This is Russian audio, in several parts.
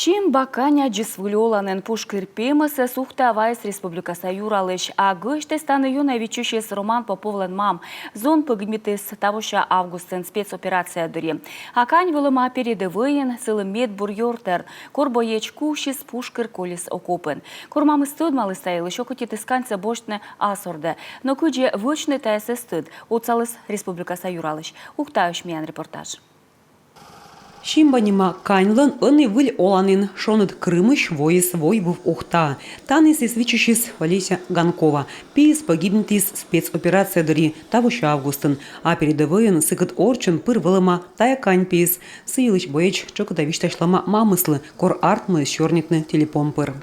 Чим баканя джисвулёланын пушкирпемысы сухта вайс республикаса юралыш, а гышты станы юна вичущес Роман Поповлен мам. Зон погмитыс тавуща августын спецоперация дыри. Акань вылыма передовыйын сылымет бурьортер. Корбоеч кушис пушкир колес окопын. Кормамы стыд малы стоял, еще кутит исканца бошны асорды. Но куджи вычны тайсы стыд. Уцалыс республикаса юралыш. Ухтаюш миян репортаж. Шимбанима каньлан аны выль оланин шонат Крымыш воис войбув ухта. Танис свичущис Олеся Ганкова. Пис погибнутис спецоперация дыри тавуща августын. А передовыйын сыкыт орчын пыр вылыма тая кань пис. Сыйлыч боеч чокотавишташлама мамыслы кор артмы щорнитны телепомпыр.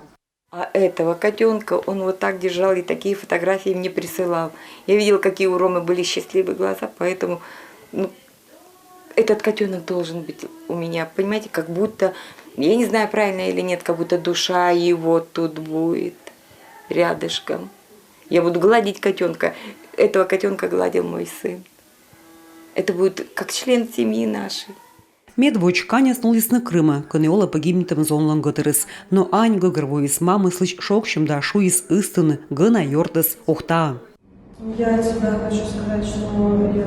А этого котенка он вот так держал и такие фотографии мне присылал. Я видел, какие у Ромы были счастливые глаза, поэтому этот котенок должен быть у меня, понимаете, как будто, я не знаю, правильно или нет, как будто душа его тут будет рядышком. Я буду гладить котенка. Этого котенка гладил мой сын. Это будет как член семьи нашей. Медвоч Каня снулись на Крыма, конеола погибнутым зонлан гатырыс. Но ань гагервоис мамы слыч шокщем да шуис истины гына йортас ухта. Я от себя хочу сказать, что я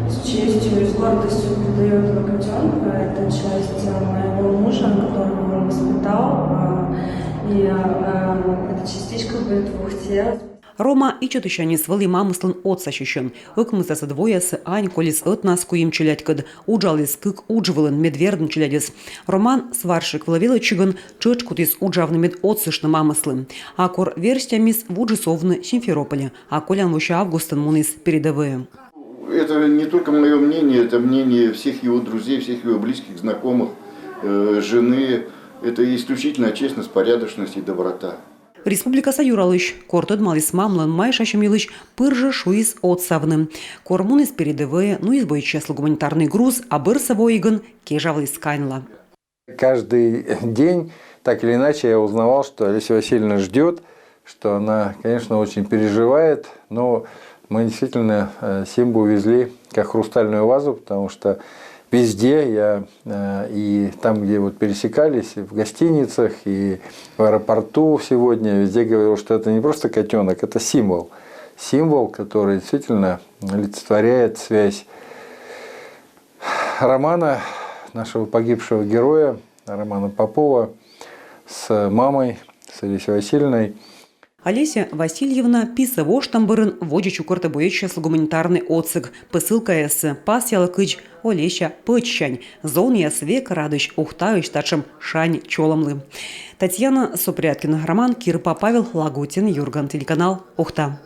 с честью и с гордостью передаю этого котенка. Это часть моего мужа, которого он воспитал. И эта частичка будет в ухте. Рома и чотыщанис вали мамыслын отсащущен. Ыкмызасы двоясы ань колис ытнас куим челядькад. Уджалис кык уджвылын медверден челядис. Роман сваршик вловила чыган чычкутис уджавны мед отсышны мамыслы. А кор верстямис вуджисовны Симферополя. А колян вуща августын мунис передовые. Это не только мое мнение, это мнение всех его друзей, всех его близких, знакомых, жены. Это исключительно честность, порядочность и доброта. Республикаса юралыш, кортод малис мамлан майшащим юлыш пыржа шуис отсавным. Кормунис передовые, ну избой чесло гуманитарный груз, а бырса воиган кежавлис кайнла. Каждый день, так или иначе, я узнавал, что Олеся Васильевна ждет, что она, конечно, очень переживает, но мы действительно Симбу увезли как хрустальную вазу, потому что везде я и там, где вот пересекались, и в гостиницах, и в аэропорту сегодня, везде говорил, что это не просто котенок, это символ. Символ, который действительно олицетворяет связь Романа, нашего погибшего героя, Романа Попова, с мамой, с Олесей Васильевной. Олеся Васильевна писа воштамбырын водичу кортобоечесло гуманитарный отсык. Посылка эссе пас ялыкыч Олеся пыччань. Зон ясвек радыш ухтаюш тачым шань чоламлы. Татьяна Супряткина, Роман Кирпа, Павел Лагутин, Юрган, телеканал Ухта.